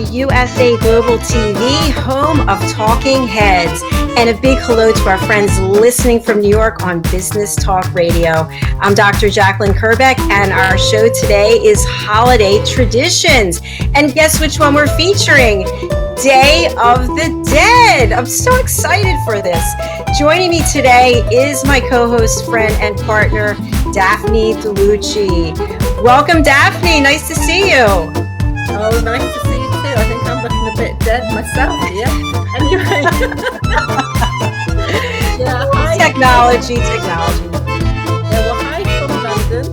to USA Global TV, home of Talking Heads. And a big hello to our friends listening from New York on Business Talk Radio. I'm Dr. Jacalyn Kerbeck, and our show today is Holiday Traditions. And guess which one we're featuring? Day of the Dead. I'm so excited for this. Joining me today is my co-host, friend, and partner, Daphne Diluce. Welcome, Daphne. Nice to see you. Oh, nice to see you too. I think I'm looking a bit dead myself here. Anyway. Yeah, hi. Technology. Yeah, well, hi from London.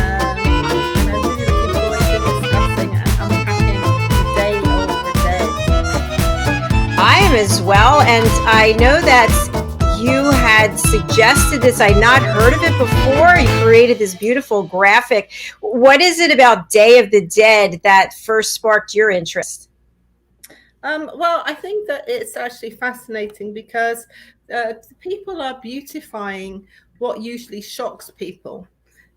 And I'm really looking forward to discussing and unpacking the Day of the Dead. I am as well, and I know that you had suggested this. I'd not heard of it before. You created this beautiful graphic. What is it about Day of the Dead that first sparked your interest? Well, I think that it's actually fascinating because people are beautifying what usually shocks people.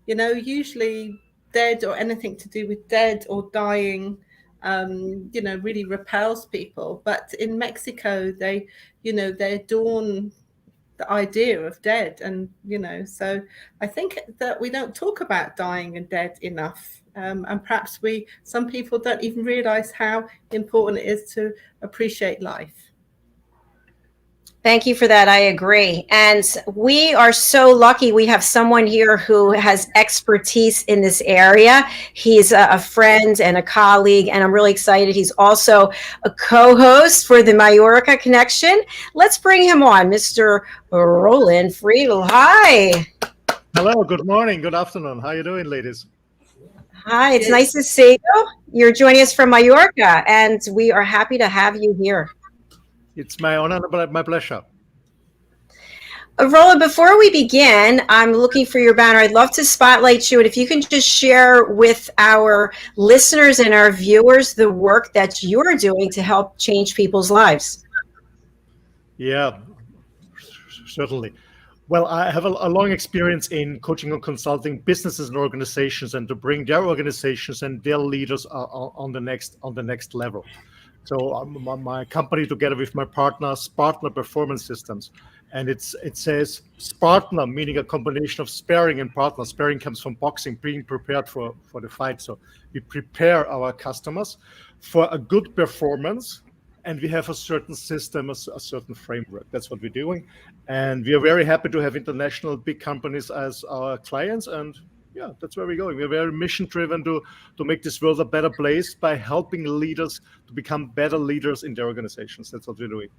You know, usually dead or anything to do with dead or dying, really repels people. But in Mexico, they adorn the idea of dead, and so I think that we don't talk about dying and dead enough, and perhaps some people don't even realize how important it is to appreciate life. Thank you for that. I agree. And we are so lucky we have someone here who has expertise in this area. He's a friend and a colleague, and I'm really excited. He's also a co-host for the Mallorca Connection. Let's bring him on, Mr. Roland.friedl. Hi. Hello, good morning, good afternoon. How are you doing, ladies? Hi, it's nice to see you. You're joining us from Mallorca, and we are happy to have you here. It's my honor, but my pleasure. Roland, before we begin, I'm looking for your banner. I'd love to spotlight you. And if you can just share with our listeners and our viewers the work that you're doing to help change people's lives. Yeah, certainly. Well, I have a long experience in coaching and consulting businesses and organizations, and to bring their organizations and their leaders on the next level. So my company, together with my partner, SPARRTNER Performance Systems, and it says SPARRTNER, meaning a combination of sparring and partner. Sparring comes from boxing, being prepared for the fight. So we prepare our customers for a good performance, and we have a certain system, a certain framework. That's what we're doing, and we are very happy to have international big companies as our clients. And yeah, that's where we're going. We're very mission-driven to make this world a better place by helping leaders to become better leaders in their organizations. That's what we're doing.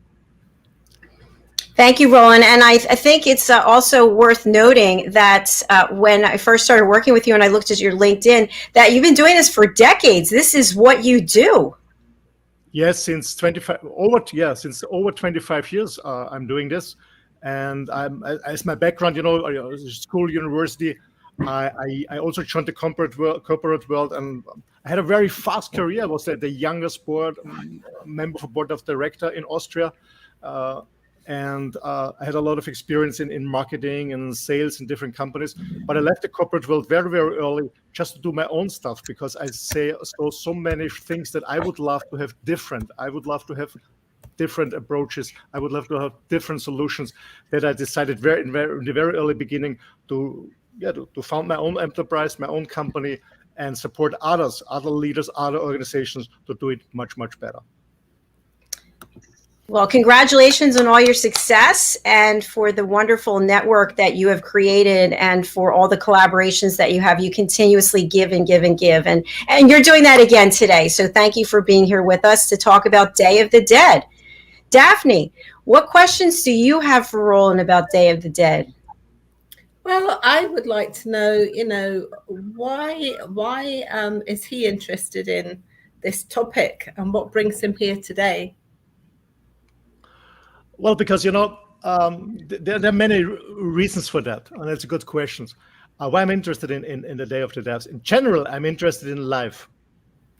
Thank you, Roland. And I think it's also worth noting that when I first started working with you and I looked at your LinkedIn, that you've been doing this for decades. This is what you do. Yes, since over 25 years, I'm doing this. And as my background, school, university, I also joined the corporate world, and I had a very fast career. I was the youngest member of board of director in Austria, and I had a lot of experience in marketing and sales in different companies. But I left the corporate world very, very early just to do my own stuff, because I saw so many things that I would love to have different. I would love to have different approaches. I would love to have different solutions, that I decided in the very early beginning to found my own enterprise, my own company, and support other leaders, other organizations to do it much, much better. Well, congratulations on all your success and for the wonderful network that you have created, and for all the collaborations that you have. You continuously give and give and give. And you're doing that again today. So thank you for being here with us to talk about Day of the Dead. Daphne, what questions do you have for Roland about Day of the Dead? Well, I would like to know, why is he interested in this topic, and what brings him here today? Well, because, there are many reasons for that, and that's a good question. Why I'm interested in the Day of the Dead. In general, I'm interested in life,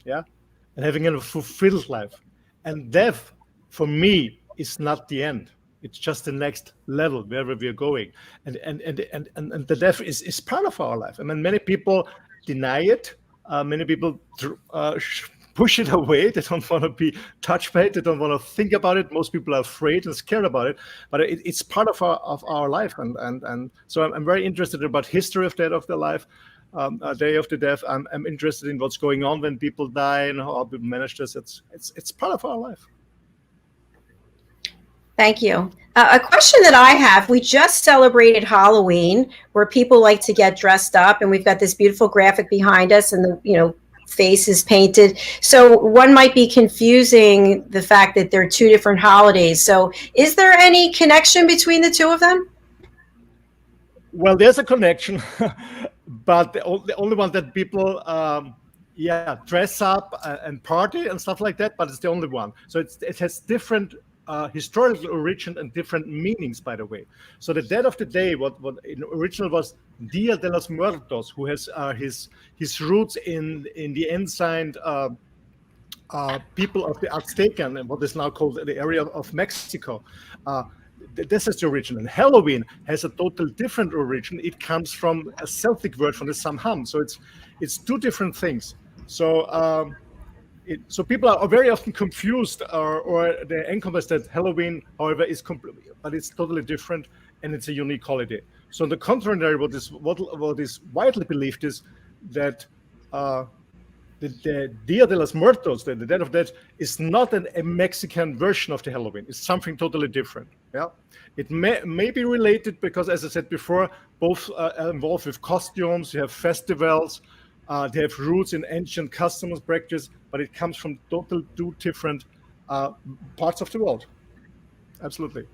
and having a fulfilled life. And death, for me, is not the end. It's just the next level wherever we are going, and the death is part of our life. I mean, many people deny it. Many people push it away. They don't want to be touched by it. They don't want to think about it. Most people are afraid and scared about it, but it's part of our life. And so I'm very interested about history of their life. Day of the death. I'm interested in what's going on when people die and how people manage this. It's part of our life. Thank you. A question that I have, we just celebrated Halloween, where people like to get dressed up, and we've got this beautiful graphic behind us, and the face is painted. So one might be confusing the fact that they're two different holidays. So is there any connection between the two of them? Well, there's a connection, but the only one that people dress up and party and stuff like that, but it's the only one. So it has different historical origin and different meanings, by the way. So the Dead of the Day, what in original was Dia de los Muertos, who has his roots in the ancient people of the Aztecan and what is now called the area of Mexico. This is the origin. And Halloween has a total different origin. It comes from a Celtic word from the Samhain. So it's two different things. So so people are very often confused or they encompass that Halloween, however, is complete, but it's totally different and it's a unique holiday. So on the contrary, what is widely believed is that the Dia de los Muertos, the Dead of Dead, is not a Mexican version of the Halloween. It's something totally different. Yeah, it may be related because, as I said before, both are involved with costumes. You have festivals. They have roots in ancient customs practice, but it comes from total two different parts of the world. Absolutely.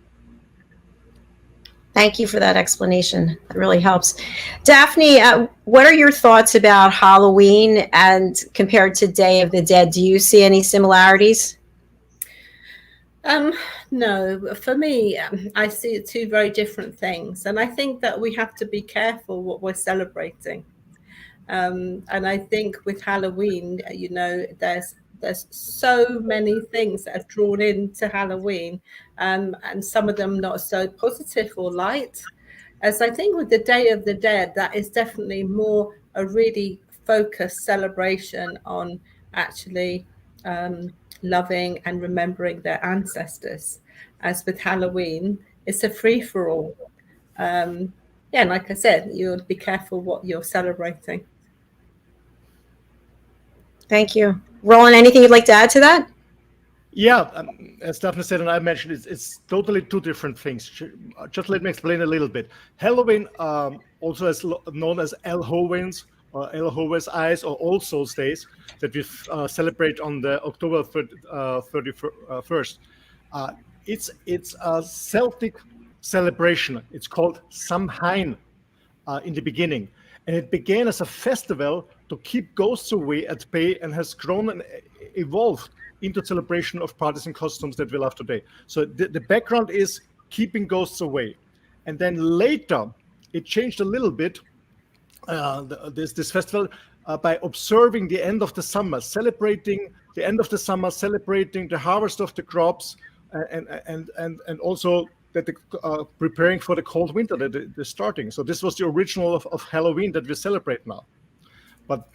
Thank you for that explanation. It really helps. Daphne, what are your thoughts about Halloween and compared to Day of the Dead? Do you see any similarities? No, for me, I see two very different things. And I think that we have to be careful what we're celebrating. And I think with Halloween, there's so many things that are drawn into Halloween, and some of them not so positive or light. As I think with the Day of the Dead, that is definitely more a really focused celebration on actually loving and remembering their ancestors. As with Halloween, it's a free-for-all. And like I said, you'll be careful what you're celebrating. Thank you. Roland, anything you'd like to add to that? Yeah, as Daphne said, and I mentioned, it's totally two different things. Just let me explain a little bit. Halloween, also as known as El Joven's or El Joven's Eyes or All Souls Days, that we celebrate on the October 31st. It's a Celtic celebration. It's called Samhain in the beginning. And it began as a festival to keep ghosts away at bay and has grown and evolved into celebration of parties and customs that we love today. So the background is keeping ghosts away. And then later, it changed a little bit, this festival, by observing the end of the summer, celebrating the end of the summer, celebrating the harvest of the crops, and also that preparing for the cold winter that they're starting. So this was the original of Halloween that we celebrate now. But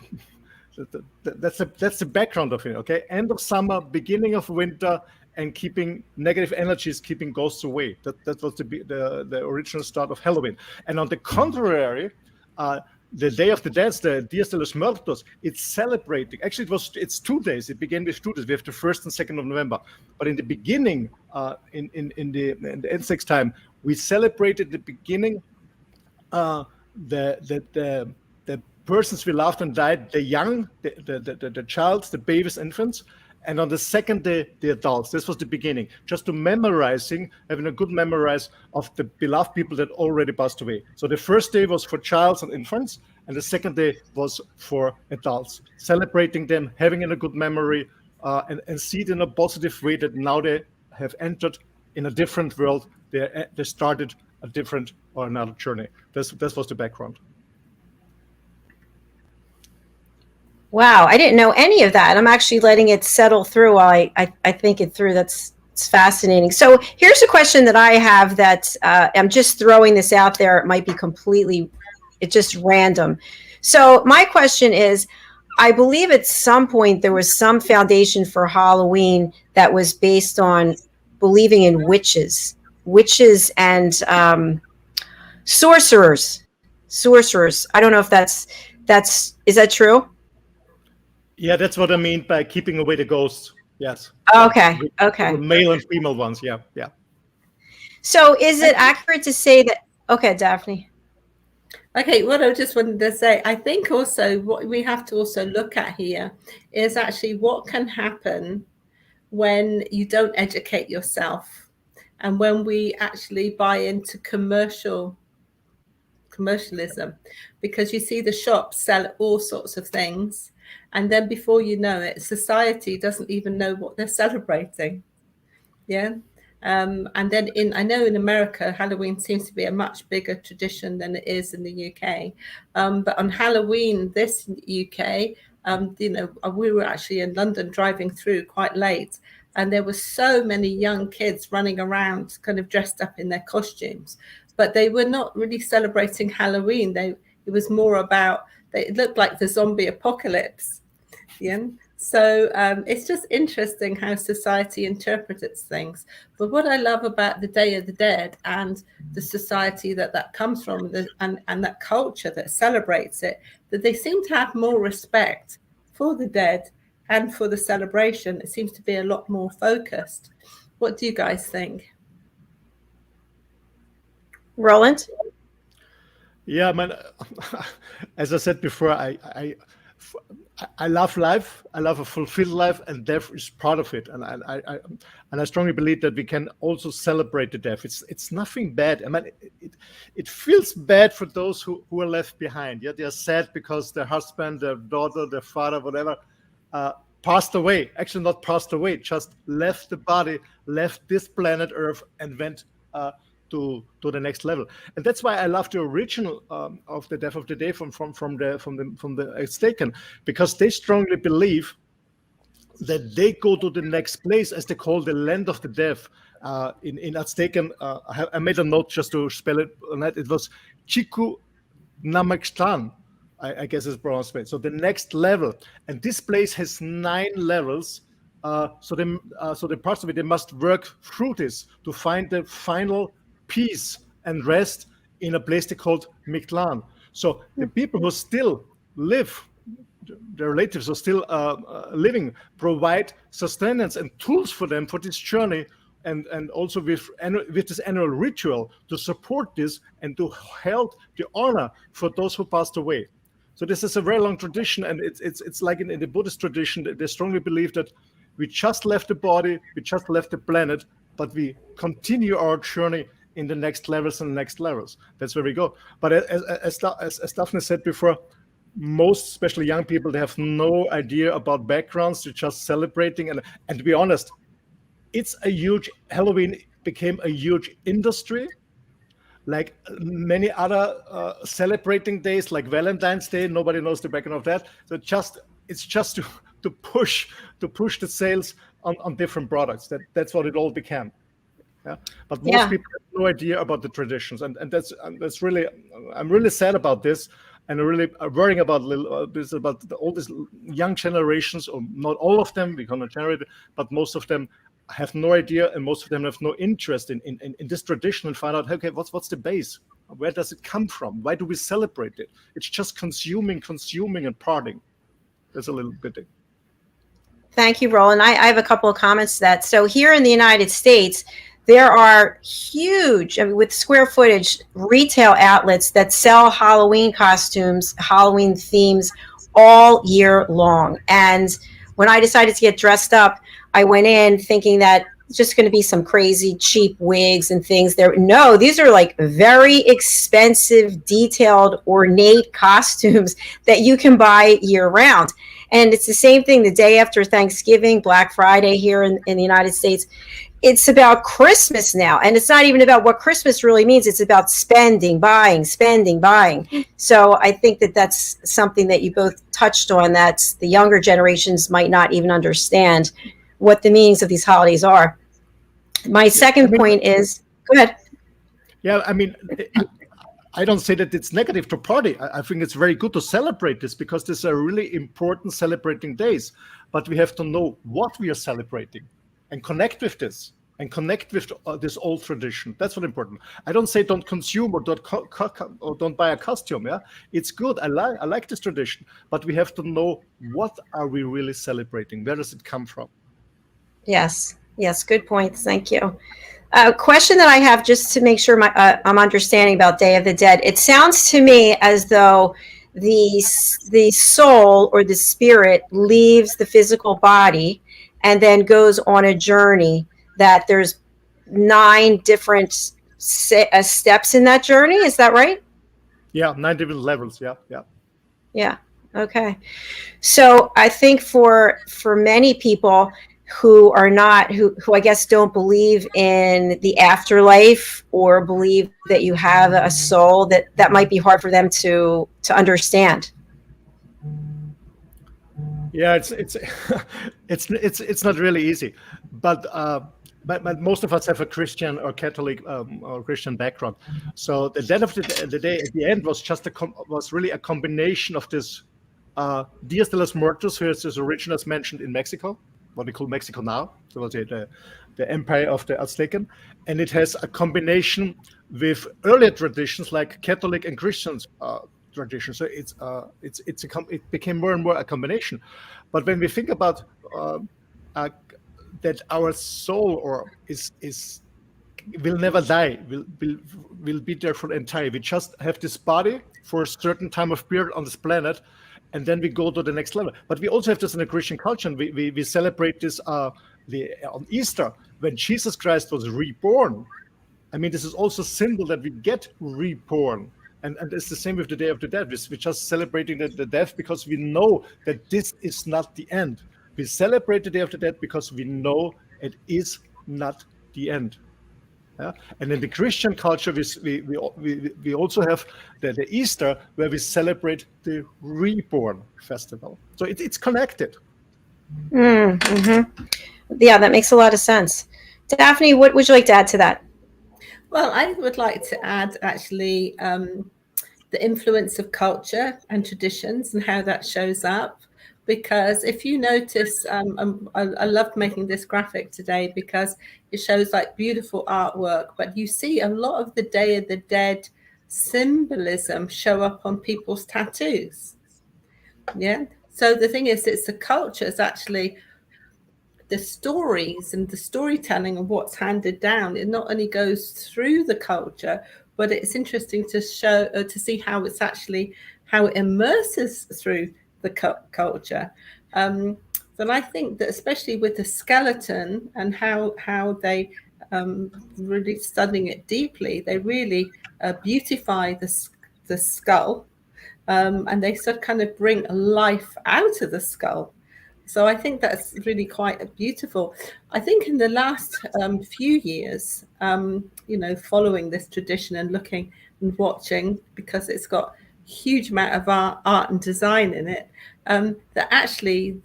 that's the background of it, okay? End of summer, beginning of winter, and keeping negative energies, keeping ghosts away. That was the original start of Halloween. And on the contrary, the Day of the Dead, the Dias de los Muertos, it's celebrating. Actually, it's 2 days. It began with 2 days. We have the 1st and 2nd of November. But in the beginning, in the Aztec time, we celebrated the beginning, the persons we loved and died, the young, the child, the babies, infants, and on the second day, the adults. This was the beginning, just to having a good memorize of the beloved people that already passed away. So the first day was for childs and infants, and the second day was for adults, celebrating them, having a good memory, and see it in a positive way that now they have entered in a different world. They started a different or another journey. This was the background. Wow, I didn't know any of that. I'm actually letting it settle through while I think it through. It's fascinating. So here's a question that I have that I'm just throwing this out there. It might be it's just random. So my question is, I believe at some point there was some foundation for Halloween that was based on believing in witches and sorcerers. I don't know if that's is that true? Yeah, that's what I mean by keeping away the ghosts. Yes. Okay. The male and female ones. Yeah, yeah. So is it accurate to say that? Okay, Daphne. Okay, what I just wanted to say, I think also what we have to also look at here is actually what can happen when you don't educate yourself and when we actually buy into commercialism, because you see the shops sell all sorts of things, and then before you know it, society doesn't even know what they're celebrating. Yeah. And then I know in America, Halloween seems to be a much bigger tradition than it is in the UK. But on Halloween, this UK, we were actually in London driving through quite late, and there were so many young kids running around kind of dressed up in their costumes, but they were not really celebrating Halloween. It was more about, it looked like the zombie apocalypse. Yeah. So it's just interesting how society interprets things. But what I love about the Day of the Dead and the society that comes from, and that culture that celebrates it, that they seem to have more respect for the dead and for the celebration. It seems to be a lot more focused. What do you guys think? Roland? Yeah, man. As I said before, I love life. I love a fulfilled life, and death is part of it. And I strongly believe that we can also celebrate the death. It's nothing bad. I mean, it feels bad for those who are left behind. Yeah, they are sad because their husband, their daughter, their father, whatever, passed away. Actually, not passed away, just left the body, left this planet Earth, and went to the next level. And that's why I love the original of the Death of the Day from the Aztecan, because they strongly believe that they go to the next place, as they call the land of the death. In Aztecan, I made a note just to spell it. It was Chiku Namaxtlan, I guess it's pronounced. So the next level, and this place has 9 levels. So the parts of it, they must work through this to find the final peace and rest in a place they called Mictlan. So the people who still live, their relatives are still living, provide sustenance and tools for them for this journey, and also with this annual ritual to support this and to hold the honor for those who passed away. So this is a very long tradition, and it's like in the Buddhist tradition, they strongly believe that we just left the body, we just left the planet, but we continue our journey in the next levels and next levels. That's where we go. But as Daphne said before, most, especially young people, they have no idea about backgrounds. They're just celebrating. And to be honest, Halloween became a huge industry. Like many other celebrating days, like Valentine's Day, nobody knows the background of that. So it's just to push the sales on different products. That's what it all became. Yeah, but most people have no idea about the traditions, and that's really, I'm really sad about this, and I'm really worrying about all these young generations, or not all of them, we're gonna generate it, but most of them have no idea, and most of them have no interest in this tradition, and find out, okay, what's the base? Where does it come from? Why do we celebrate it? It's just consuming and partying. That's a little bit. Thank you, Roland. I have a couple of comments to that. So here in the United States, there are huge, with square footage, retail outlets that sell Halloween costumes, Halloween themes all year long. And when I decided to get dressed up, I went in thinking that it's just going to be some crazy cheap wigs and things there. No, these are like very expensive, detailed, ornate costumes that you can buy year round. And it's the same thing the day after Thanksgiving, Black Friday here in the United States. It's about Christmas now. And it's not even about what Christmas really means. It's about spending, buying. So I think that that's something that you both touched on, that the younger generations might not even understand what the meanings of these holidays are. My second point is, go ahead. Yeah, I mean, I don't say that it's negative to party. I think it's very good to celebrate this because these are really important celebrating days. But we have to know what we are celebrating and connect with this and connect with this old tradition. That's what important. I don't say don't consume or don't buy a costume. Yeah, it's good. I like this tradition, but we have to know what are we really celebrating? Where does it come from? Yes. Yes. Good points. Thank you. A question that I have just to make sure I'm understanding about Day of the Dead. It sounds to me as though the soul or the spirit leaves the physical body and then goes on a journey, that there's 9 different steps in that journey. Is that right? Yeah, 9 different levels. Yeah. Yeah. Okay. So I think for many people who are not, who I guess don't believe in the afterlife or believe that you have a soul, that might be hard for them to understand. Yeah, it's not really easy, but most of us have a Christian or Catholic or Christian background. So the dead of the day at the end was just was really a combination of this Dias de los Muertos, who is originally mentioned in Mexico, what we call Mexico now, so the empire of the Aztecan, and it has a combination with earlier traditions like Catholic and Christian tradition. So it became more and more a combination. But when we think about that our soul will never die, will be there for the entire. We just have this body for a certain time of period on this planet, and then we go to the next level. But we also have this in the Christian culture, and we celebrate this on Easter, when Jesus Christ was reborn. I mean, this is also a symbol that we get reborn. And it's the same with the Day of the Dead. We're just celebrating the death because we know that this is not the end. We celebrate the Day of the Dead because we know it is not the end. Yeah? And in the Christian culture, we also have the Easter, where we celebrate the Reborn Festival. So it's connected. Mm-hmm. Yeah, that makes a lot of sense. Daphne, what would you like to add to that? Well, I would like to add actually the influence of culture and traditions and how that shows up. Because if you notice, I loved making this graphic today because it shows like beautiful artwork, but you see a lot of the Day of the Dead symbolism show up on people's tattoos. Yeah. So the thing is, it's the culture, it's actually the stories and the storytelling of what's handed down. It not only goes through the culture, but it's interesting to show to see how it's actually how it immerses through the culture. But I think that especially with the skeleton and how they really studying it deeply, they really beautify the skull, and they sort of kind of bring life out of the skull. So I think that's really quite beautiful. I think in the last few years, following this tradition and looking and watching, because it's got a huge amount of art and design in it, that actually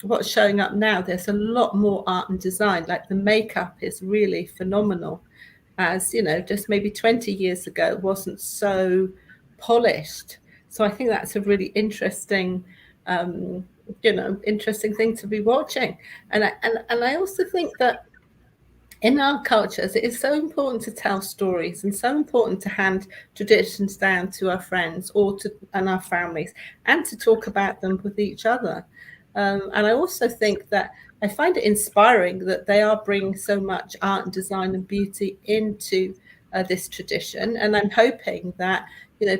what's showing up now, there's a lot more art and design. Like the makeup is really phenomenal. As just maybe 20 years ago, it wasn't so polished. So I think that's a really interesting interesting thing to be watching. And I also think that in our cultures, it is so important to tell stories and so important to hand traditions down to our friends and our families, and to talk about them with each other. And I also think that I find it inspiring that they are bringing so much art and design and beauty into this tradition. And I'm hoping that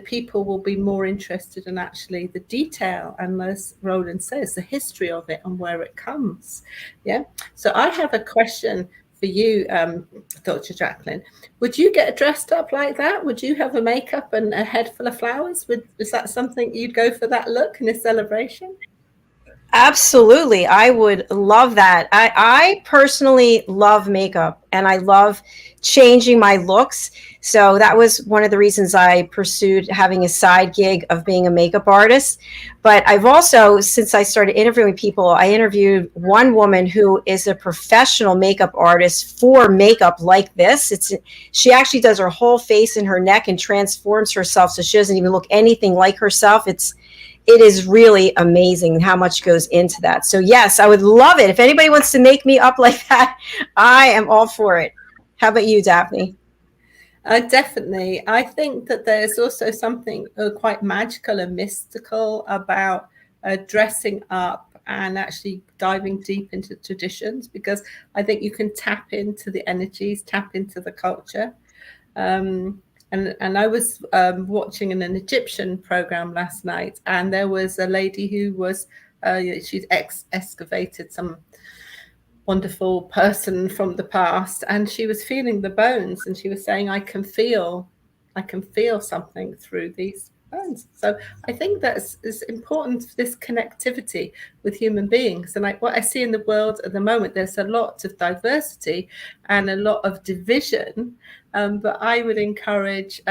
people will be more interested in actually the detail, and as Roland says, the history of it and where it comes. Yeah. So I have a question for you, Dr. Jacalyn. Would you get dressed up like that? Would you have a makeup and a head full of flowers? Is that something you'd go for, that look in a celebration? Absolutely. I would love that. I personally love makeup and I love changing my looks. So that was one of the reasons I pursued having a side gig of being a makeup artist. But I've also, since I started interviewing people, I interviewed one woman who is a professional makeup artist for makeup like this. She actually does her whole face and her neck and transforms herself so she doesn't even look anything like herself. It is really amazing how much goes into that. So yes, I would love it. If anybody wants to make me up like that, I am all for it. How about you, Daphne? Definitely. I think that there's also something quite magical and mystical about dressing up and actually diving deep into traditions, because I think you can tap into the energies, tap into the culture. And I was watching an Egyptian program last night, and there was a lady who was she'd excavated some wonderful person from the past, and she was feeling the bones, and she was saying, I can feel something through these bones. So I think that's is important for this connectivity with human beings. And what I see in the world at the moment, there's a lot of diversity and a lot of division, but I would encourage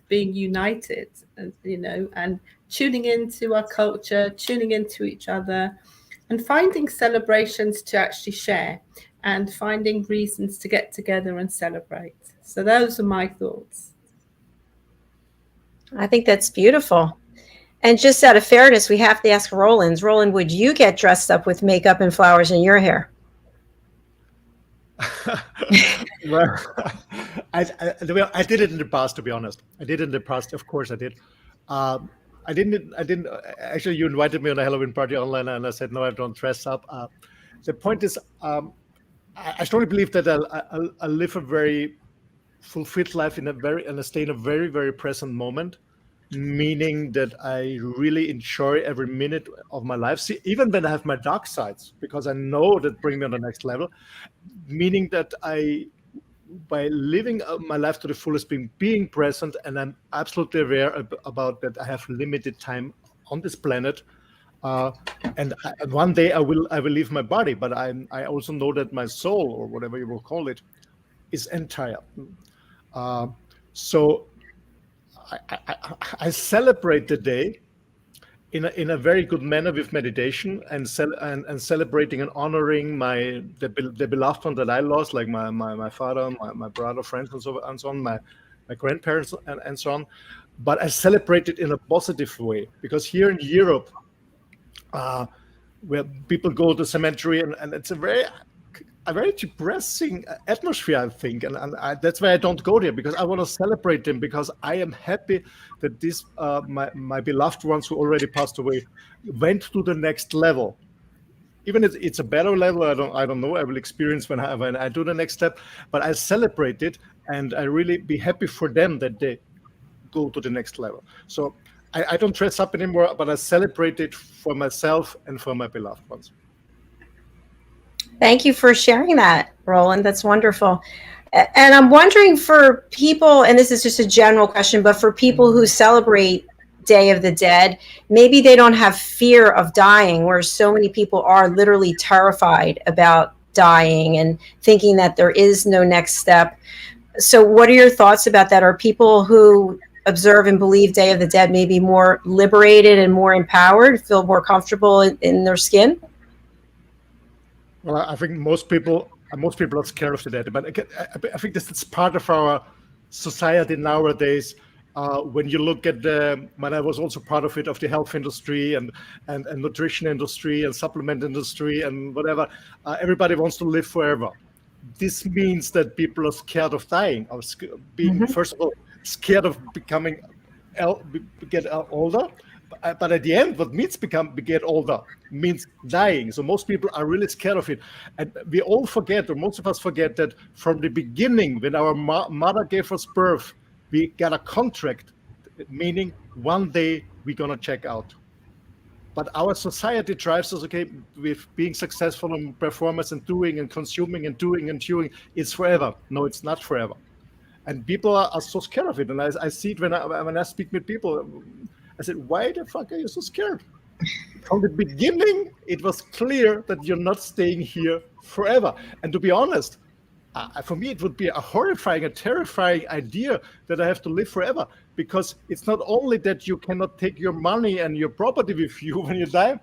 being united, and tuning into our culture, tuning into each other, and finding celebrations to actually share, and finding reasons to get together and celebrate. So those are my thoughts. I think that's beautiful. And just out of fairness, we have to ask Roland. Roland, would you get dressed up with makeup and flowers in your hair? Well, I did it in the past, to be honest. I did it in the past. Of course, I did. I didn't. Actually, you invited me on a Halloween party online, and I said no, I don't dress up. The point is, I strongly believe that I live a very fulfilled life in a state of very, very present moment, meaning that I really enjoy every minute of my life. See, even when I have my dark sides, because I know that bring me on the next level, meaning that by living my life to the fullest, being present, and I'm absolutely aware about that I have limited time on this planet, and one day I will leave my body, but I also know that my soul, or whatever you will call it, is entire. So I celebrate the day in a very good manner with meditation, and celebrating and honoring the beloved one that I lost, like my father, my brother, friends, and so on, my grandparents, and so on. But I celebrate it in a positive way, because here in Europe, where people go to cemetery, and it's a very depressing atmosphere, I think, and that's why I don't go there, because I want to celebrate them, because I am happy that this my beloved ones who already passed away went to the next level. Even if it's a better level, I don't know. I will experience when I do the next step, but I celebrate it, and I really be happy for them that they go to the next level. So I don't dress up anymore, but I celebrate it for myself and for my beloved ones. Thank you for sharing that, Roland. That's wonderful. And I'm wondering, for people, and this is just a general question, but for people who celebrate Day of the Dead, maybe they don't have fear of dying, where so many people are literally terrified about dying and thinking that there is no next step. So what are your thoughts about that? Are people who observe and believe Day of the Dead maybe more liberated and more empowered, feel more comfortable in their skin? Well, I think most people are scared of the dead, but I think this is part of our society nowadays. When you look at when I was also part of it, of the health industry and nutrition industry and supplement industry and whatever, everybody wants to live forever. This means that people are scared of dying, or being, first of all, scared of becoming get older. But at the end, what means get older means dying. So most people are really scared of it. And we all forget, or most of us forget, that from the beginning, when our mother gave us birth, we got a contract, meaning one day we're going to check out. But our society drives us, okay, with being successful in performance and doing and consuming and doing and doing, it's forever. No, it's not forever. And people are so scared of it. And I see it when I speak with people. I said, why the fuck are you so scared? from the beginning, it was clear that you're not staying here forever. And to be honest, for me, it would be a horrifying, a terrifying idea that I have to live forever, because it's not only that you cannot take your money and your property with you when you die.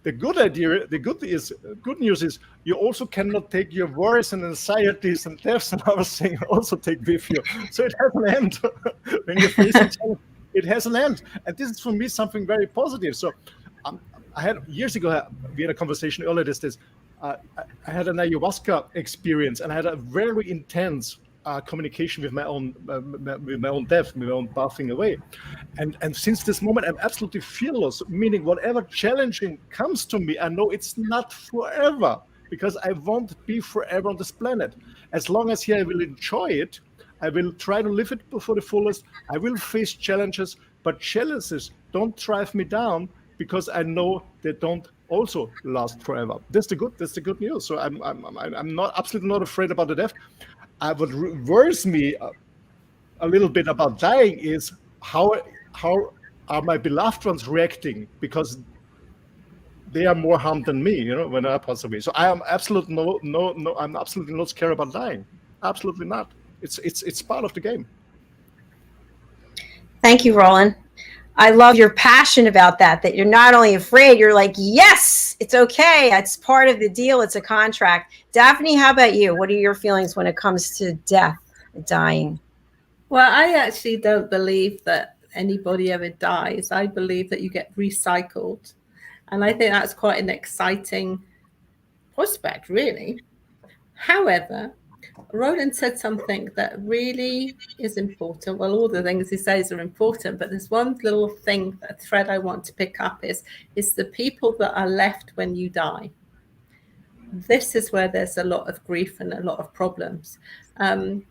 The good news is you also cannot take your worries and anxieties and deaths and everything also take with you. So it has an end. When you're facing challenge, it has an end. And this is for me something very positive. So I had years ago, we had a conversation earlier this days. I had an ayahuasca experience, and I had a very intense communication with my own death, with my own passing away. And since this moment, I'm absolutely fearless, meaning whatever challenging comes to me, I know it's not forever, because I won't be forever on this planet. As long as here I will enjoy it, I will try to live it for the fullest. I will face challenges, but challenges don't drive me down, because I know they don't also last forever. That's the good news. So I'm not absolutely not afraid about the death. What worries me a little bit about dying is how are my beloved ones reacting, because they are more harmed than me, when I pass away. So I am absolutely I'm absolutely not scared about dying. Absolutely not. It's part of the game. Thank you, Roland. I love your passion about that you're not only afraid, you're like, yes, it's okay. It's part of the deal. It's a contract. Daphne, how about you? What are your feelings when it comes to death, dying? Well, I actually don't believe that anybody ever dies. I believe that you get recycled. And I think that's quite an exciting prospect, really. However, Roland said something that really is important. Well, all the things he says are important, but there's one little thing, a thread I want to pick up is the people that are left when you die. This is where there's a lot of grief and a lot of problems. And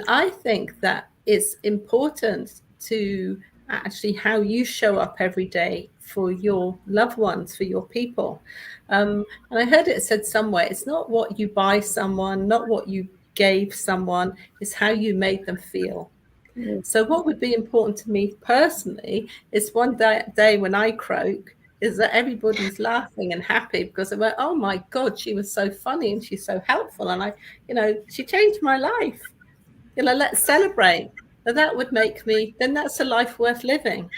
I think that it's important to actually how you show up every day for your loved ones, for your people. And I heard it said somewhere, it's not what you buy someone, not what you gave someone, is how you made them feel. So what would be important to me personally is one day when I croak, is that everybody's laughing and happy because they went, oh my God, she was so funny and she's so helpful. And she changed my life. Let's celebrate. That would make me, then that's a life worth living.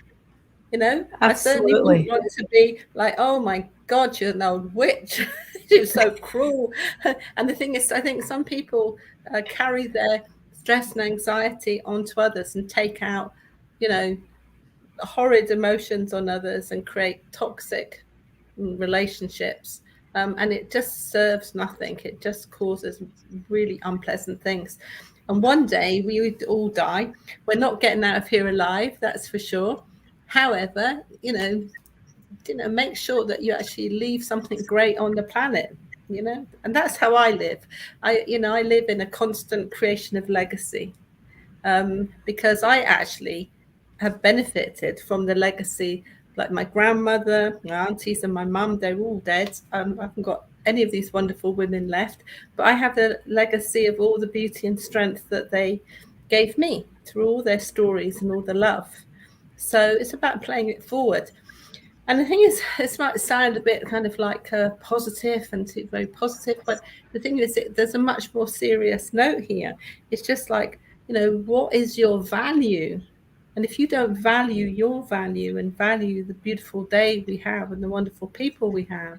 Absolutely. I certainly wouldn't want to be like, oh my God, you're an old witch. You're so cruel. And the thing is, I think some people carry their stress and anxiety onto others and take out, horrid emotions on others and create toxic relationships. And it just serves nothing. It just causes really unpleasant things. And one day we would all die. We're not getting out of here alive, that's for sure. However, make sure that you actually leave something great on the planet, and that's how I live. I live in a constant creation of legacy, because I actually have benefited from the legacy. Like my grandmother, my aunties, and my mum, they're all dead. I haven't got any of these wonderful women left, but I have the legacy of all the beauty and strength that they gave me through all their stories and all the love. So it's about playing it forward. And the thing is, it might sound a bit kind of like positive and very positive, but the thing is, there's a much more serious note here. It's just like, what is your value? And if you don't value your value and value the beautiful day we have and the wonderful people we have,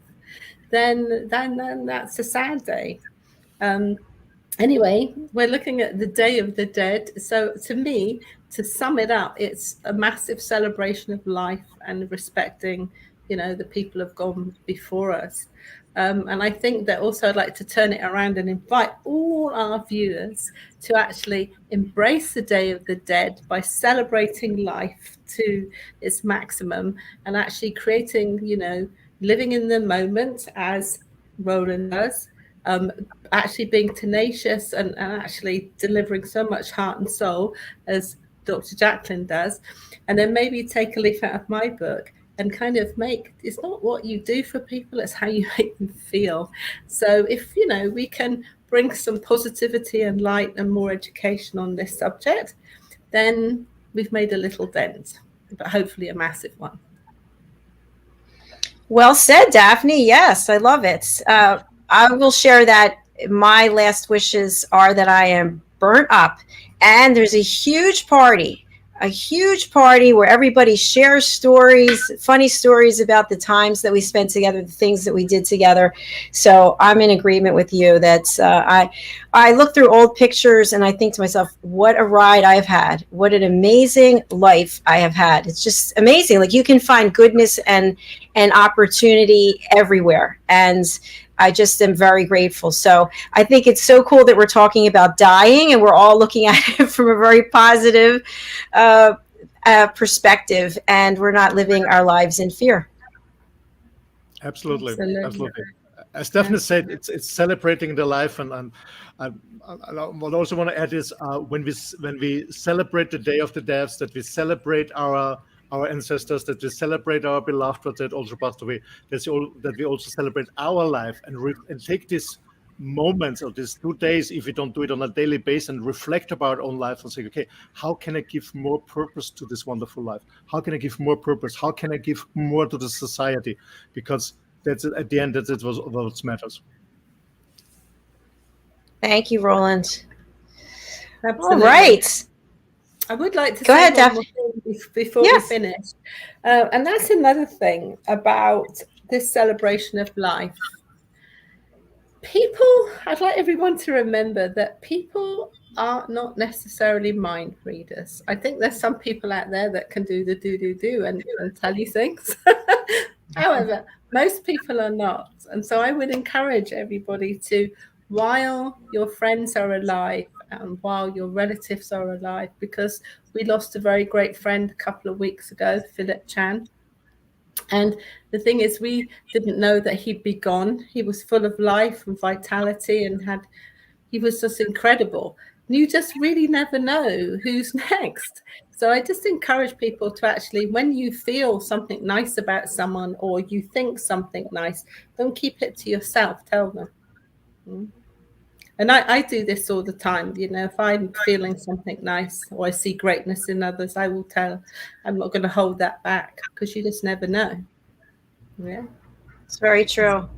then that's a sad day. Anyway, we're looking at the Day of the Dead. So to me, to sum it up, it's a massive celebration of life and respecting, the people who have gone before us. And I think that also I'd like to turn it around and invite all our viewers to actually embrace the Day of the Dead by celebrating life to its maximum and actually creating, living in the moment as Roland does. Actually being tenacious and actually delivering so much heart and soul as Dr. Jacalyn does. And then maybe take a leaf out of my book and kind of it's not what you do for people, it's how you make them feel. So if, we can bring some positivity and light and more education on this subject, then we've made a little dent, but hopefully a massive one. Well said, Daphne. Yes, I love it. I will share that my last wishes are that I am burnt up and there's a huge party where everybody shares stories, funny stories about the times that we spent together, the things that we did together. So I'm in agreement with you that I look through old pictures and I think to myself, what a ride I've had. What an amazing life I have had. It's just amazing. Like you can find goodness and opportunity everywhere. And I just am very grateful. So I think it's so cool that we're talking about dying and we're all looking at it from a very positive uh, perspective, and we're not living our lives in fear. Absolutely, Absolutely. absolutely. As Stephanie said, it's celebrating the life, and what I also want to add is when we celebrate the Day of the Deaths, that we celebrate our ancestors, that we celebrate our beloved ones that also passed away. That we also celebrate our life and take this moments of these 2 days, if we don't do it on a daily basis, and reflect about our own life and say, okay, how can I give more purpose to this wonderful life? How can I give more purpose? How can I give more to the society? Because that's at the end, that's it was what matters. Thank you, Roland. All Absolutely. right. I would like to Go say ahead, one Daphne. more thing before we Yes. finish. And that's another thing about this celebration of life. I'd like everyone to remember that people are not necessarily mind readers. I think there's some people out there that can do the do and tell you things. However, most people are not. And so I would encourage everybody to, while your friends are alive and while your relatives are alive, because we lost a very great friend a couple of weeks ago, Philip Chan. And the thing is, we didn't know that he'd be gone. He was full of life and vitality he was just incredible. You just really never know who's next. So I just encourage people to actually, when you feel something nice about someone or you think something nice, don't keep it to yourself, tell them. And I do this all the time. If I'm feeling something nice or I see greatness in others, I will tell. I'm not going to hold that back because you just never know. Yeah. It's very true.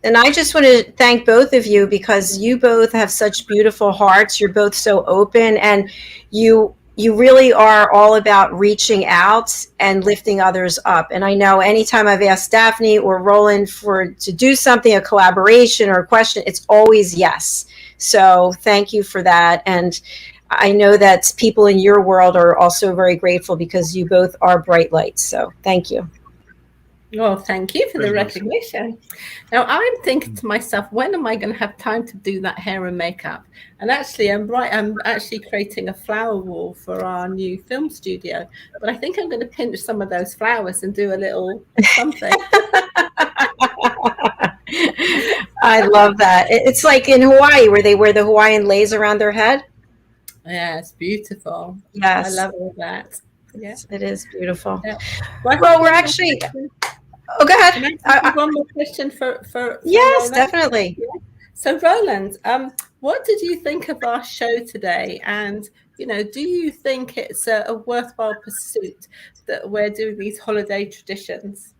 And I just want to thank both of you because you both have such beautiful hearts. You're both so open, and you really are all about reaching out and lifting others up. And I know anytime I've asked Daphne or Roland to do something, a collaboration or a question, it's always yes. So thank you for that. And I know that people in your world are also very grateful because you both are bright lights. So thank you. Well, thank you for the Very nice. recognition. Now, I'm thinking to myself, when am I going to have time to do that hair and makeup? And actually, I'm actually creating a flower wall for our new film studio. But I think I'm going to pinch some of those flowers and do a little something. I love that. It's like in Hawaii where they wear the Hawaiian leis around their head. Yeah, it's beautiful. Yes. I love all that. Yeah. It is beautiful. Yeah. Well, we're actually. Oh, go ahead. Can I ask one more question for Yes, Roland? definitely. Yeah. So, Roland, what did you think of our show today? And, do you think it's a worthwhile pursuit that we're doing these holiday traditions?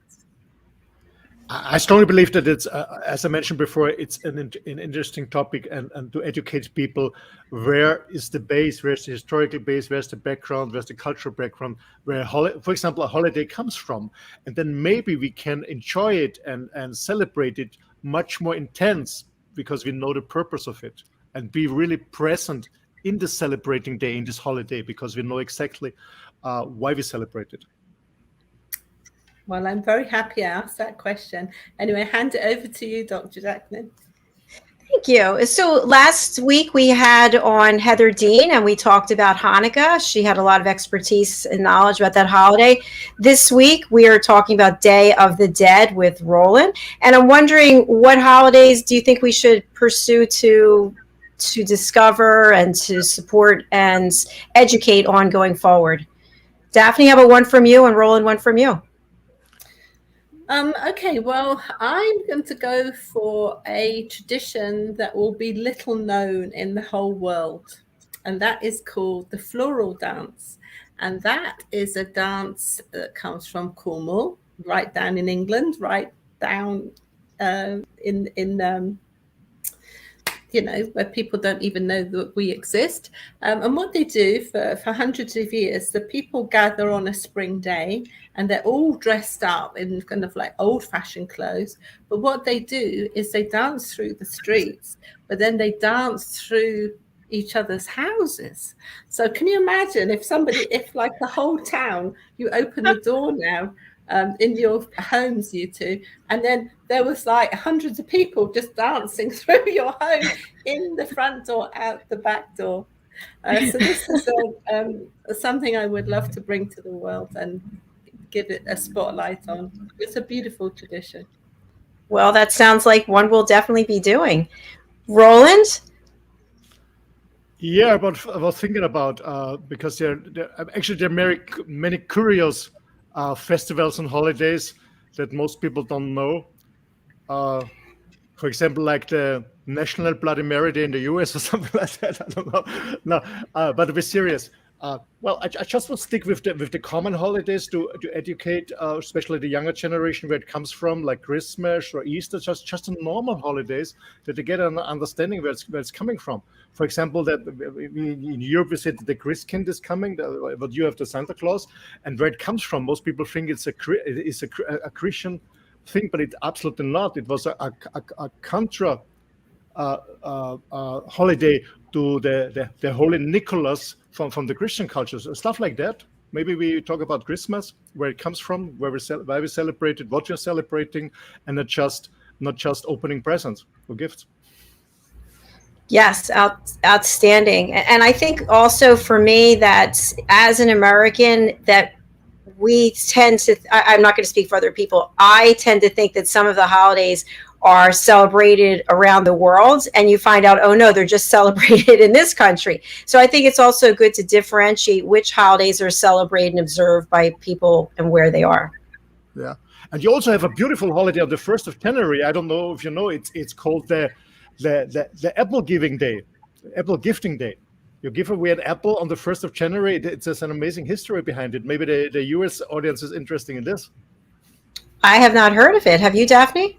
I strongly believe that it's, as I mentioned before, it's an interesting topic, and to educate people, where is the base, where's the historical base, where's the background, where's the cultural background, where, for example, a holiday comes from. And then maybe we can enjoy it and celebrate it much more intense because we know the purpose of it, and be really present in the celebrating day, in this holiday, because we know exactly why we celebrate it. Well, I'm very happy I asked that question. Anyway, hand it over to you, Dr. Jacalyn. Thank you. So last week we had on Heather Dean and we talked about Hanukkah. She had a lot of expertise and knowledge about that holiday. This week we are talking about Day of the Dead with Roland. And I'm wondering, what holidays do you think we should pursue to discover and to support and educate on going forward? Daphne, how about one from you, and Roland, one from you? Okay, well, I'm going to go for a tradition that will be little known in the whole world, and that is called the floral dance. And that is a dance that comes from Cornwall, right down in England, right down in where people don't even know that we exist. And what they do for hundreds of years, the people gather on a spring day and they're all dressed up in kind of like old-fashioned clothes. But what they do is they dance through the streets, but then they dance through each other's houses. So can you imagine if like the whole town, you open the door now in your homes, you two, and then there was like hundreds of people just dancing through your home in the front door, out the back door. So this is something I would love to bring to the world and give it a spotlight on. It's a beautiful tradition. Well, that sounds like one we'll definitely be doing. Roland? Yeah, I was thinking about because there are many curious festivals and holidays that most people don't know. For example, like the National Bloody Mary Day in the US or something like that. I don't know. No, but to be serious, well, I just would stick with the common holidays to educate, especially the younger generation, where it comes from, like Christmas or Easter, just the normal holidays, that they get an understanding where it's coming from. For example, that in Europe we said the Christkind is coming, but you have the Santa Claus, and where it comes from, most people think it's a Christian thing, but it's absolutely not. It was a contra holiday to the Holy Nicholas from the Christian cultures, stuff like that. Maybe we talk about Christmas, where it comes from, why we celebrate it, what you're celebrating, and not just opening presents or gifts. Yes, outstanding. And I think also for me that as an American, that we tend to, I'm not going to speak for other people, I tend to think that some of the holidays are celebrated around the world, and you find out, oh no, they're just celebrated in this country. So I think it's also good to differentiate which holidays are celebrated and observed by people and where they are. Yeah, and you also have a beautiful holiday on the 1st of January. I don't know if you know, it's called the apple giving day, apple gifting day. You give away an apple on the 1st of January. It's an amazing history behind it. Maybe the US audience is interested in this. I have not heard of it. Have you, Daphne?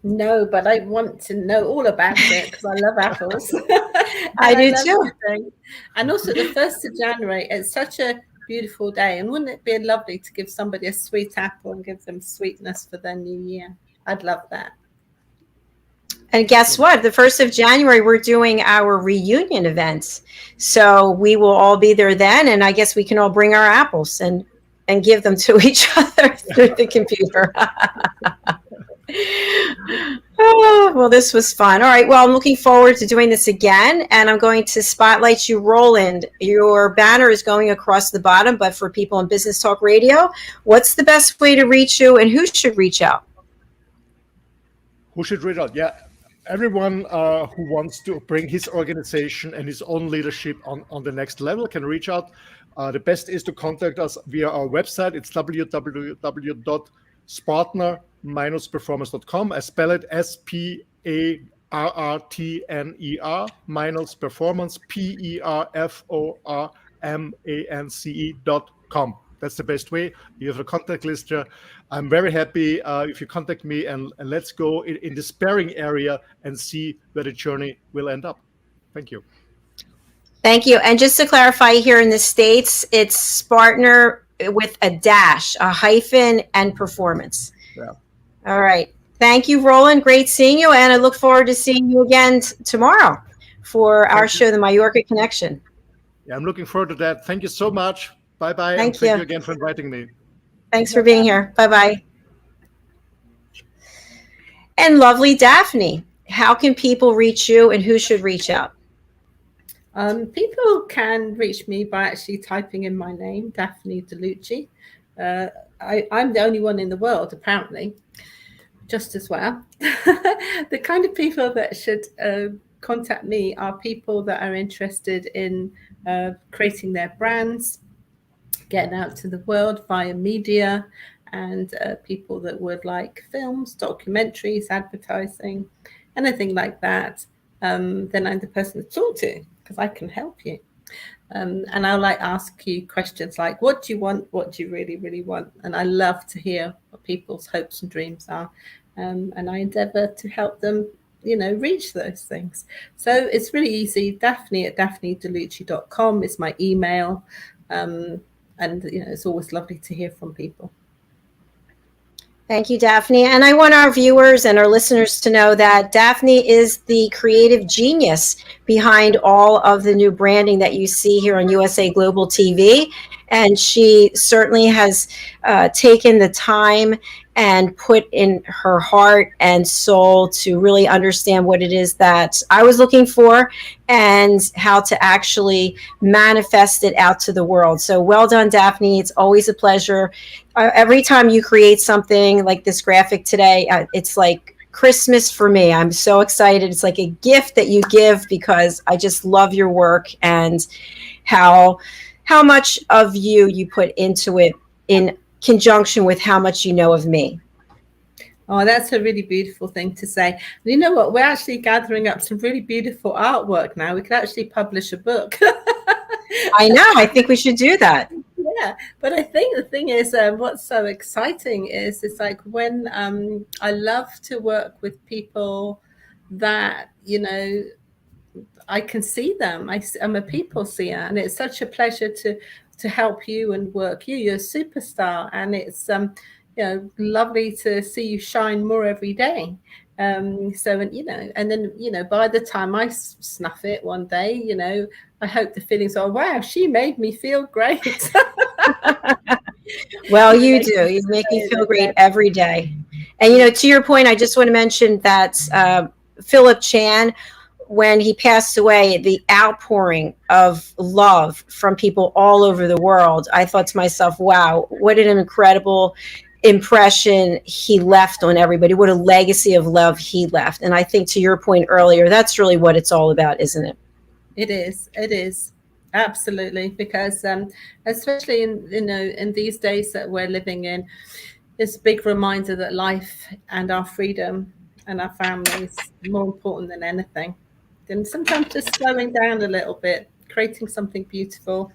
No, but I want to know all about it because I love apples. I do too. Everything. And also the 1st of January, it's such a beautiful day. And wouldn't it be lovely to give somebody a sweet apple and give them sweetness for their new year? I'd love that. And guess what? The 1st of January, we're doing our reunion events. So we will all be there then. And I guess we can all bring our apples and give them to each other through the computer. Oh, well, this was fun. All right. Well, I'm looking forward to doing this again. And I'm going to spotlight you, Roland. Your banner is going across the bottom, but for people on Business Talk Radio, what's the best way to reach you and who should reach out? Who should reach out? Yeah. Everyone who wants to bring his organization and his own leadership on the next level can reach out. The best is to contact us via our website. It's www.sparrtner-performance.com. I spell it SPARRTNER -performance PERFORMANCE.com. That's the best way. You have a contact list here. I'm very happy if you contact me, and let's go in the sparring area and see where the journey will end up. Thank you. Thank you. And just to clarify, here in the States, it's SPARRTNER with a dash, a hyphen, and performance. Yeah. All right. Thank you, Roland. Great seeing you. And I look forward to seeing you again tomorrow for our show, The Mallorca Connection. Yeah, I'm looking forward to that. Thank you so much. Bye-bye. Thank you again for inviting me. Thanks for being here. Bye-bye. And lovely Daphne, how can people reach you and who should reach out? People can reach me by actually typing in my name, Daphne Diluce. I'm the only one in the world, apparently, just as well. The kind of people that should contact me are people that are interested in creating their brands, getting out to the world via media, and people that would like films, documentaries, advertising, anything like that. Then I'm the person to talk to because I can help you. And I'll ask you questions like, what do you want? What do you really, really want? And I love to hear what people's hopes and dreams are. And I endeavor to help them, reach those things. So it's really easy. Daphne at daphnedeluce.com is my email. And, it's always lovely to hear from people. Thank you, Daphne. And I want our viewers and our listeners to know that Daphne is the creative genius behind all of the new branding that you see here on USA Global TV. And she certainly has taken the time and put in her heart and soul to really understand what it is that I was looking for and how to actually manifest it out to the world. So well done, Daphne. It's always a pleasure. Every time you create something like this graphic today, it's like Christmas for me. I'm so excited. It's like a gift that you give because I just love your work and how much of you put into it in conjunction with how much you know of me. Oh, that's a really beautiful thing to say. And you know what? We're actually gathering up some really beautiful artwork now. We could actually publish a book. I know. I think we should do that. Yeah, but I think the thing is, what's so exciting is it's like when I love to work with people that, I can see them. I'm a people seer, and it's such a pleasure to help you and work you. You're a superstar, and it's lovely to see you shine more every day. And then by the time I snuff it one day, I hope the feelings are, wow, she made me feel great. Well, you do. You make me feel great every day. And, to your point, I just want to mention that Philip Chan, when he passed away, the outpouring of love from people all over the world, I thought to myself, wow, what an incredible impression he left on everybody. What a legacy of love he left. And I think to your point earlier, that's really what it's all about, isn't it? It is. Absolutely. Because especially in these days that we're living in, it's a big reminder that life and our freedom and our families are more important than anything. And sometimes just slowing down a little bit, creating something beautiful.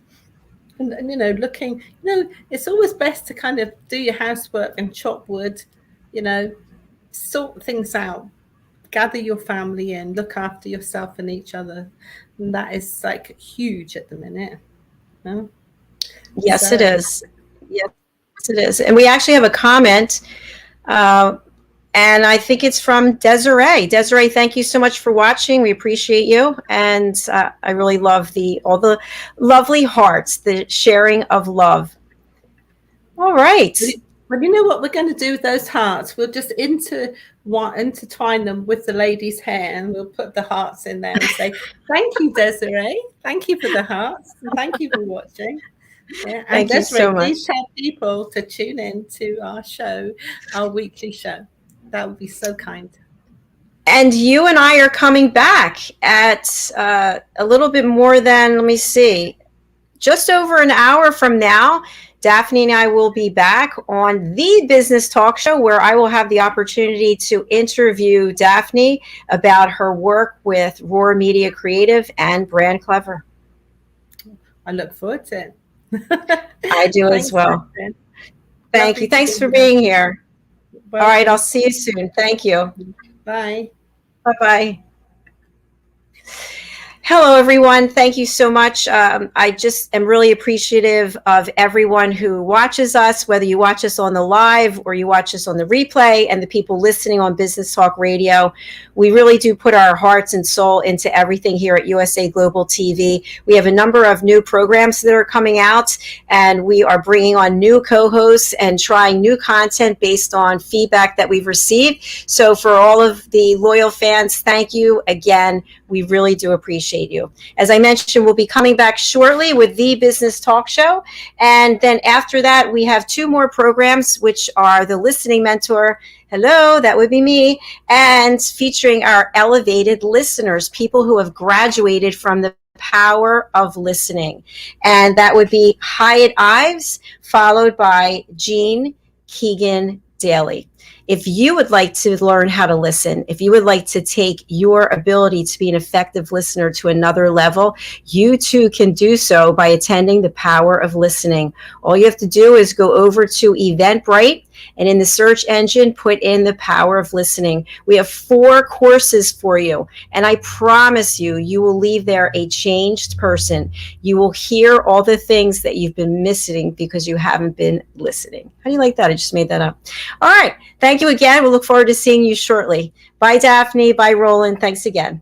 And looking, it's always best to kind of do your housework and chop wood, sort things out, gather your family in, look after yourself and each other. And that is like huge at the minute. No? Yes, it is. Yes, it is. And we actually have a comment, and I think it's from Desiree. Desiree, thank you so much for watching. We appreciate you. And I really love all the lovely hearts, the sharing of love. All right. But you know what we're going to do with those hearts? We'll just intertwine them with the lady's hair, and we'll put the hearts in there and say, thank you, Desiree. Thank you for the hearts. And thank you for watching. Yeah. And thank Desiree, you so much. Please tell people to tune in to our show, our weekly show. That would be so kind. And you and I are coming back at a little bit more than, let me see, just over an hour from now. Daphne and I will be back on the Business Talk Show, where I will have the opportunity to interview Daphne about her work with Roar Media Creative and Brand Clever. I look forward to it. I do as well. Thank you. Thanks for being here. All right, I'll see you soon. Thank you. Bye. Bye-bye. Hello, everyone. Thank you so much. I just am really appreciative of everyone who watches us, whether you watch us on the live or you watch us on the replay, and the people listening on Business Talk Radio. We really do put our hearts and soul into everything here at USA Global TV. We have a number of new programs that are coming out, and we are bringing on new co-hosts and trying new content based on feedback that we've received. So for all of the loyal fans, thank you again. We really do appreciate you. As I mentioned, we'll be coming back shortly with the Business Talk Show. And then after that, we have two more programs, which are the Listening Mentor. Hello, that would be me. And featuring our elevated listeners, people who have graduated from the power of listening. And that would be Hyatt Ives, followed by Jean Keegan Daly. If you would like to learn how to listen, if you would like to take your ability to be an effective listener to another level, you too can do so by attending the Power of Listening. All you have to do is go over to Eventbrite, and in the search engine, put in the Power of Listening. We have 4 courses for you, and I promise you, you will leave there a changed person. You will hear all the things that you've been missing because you haven't been listening. How do you like that? I just made that up. All right. Thank you again. We'll look forward to seeing you shortly. Bye, Daphne. Bye, Roland. Thanks again.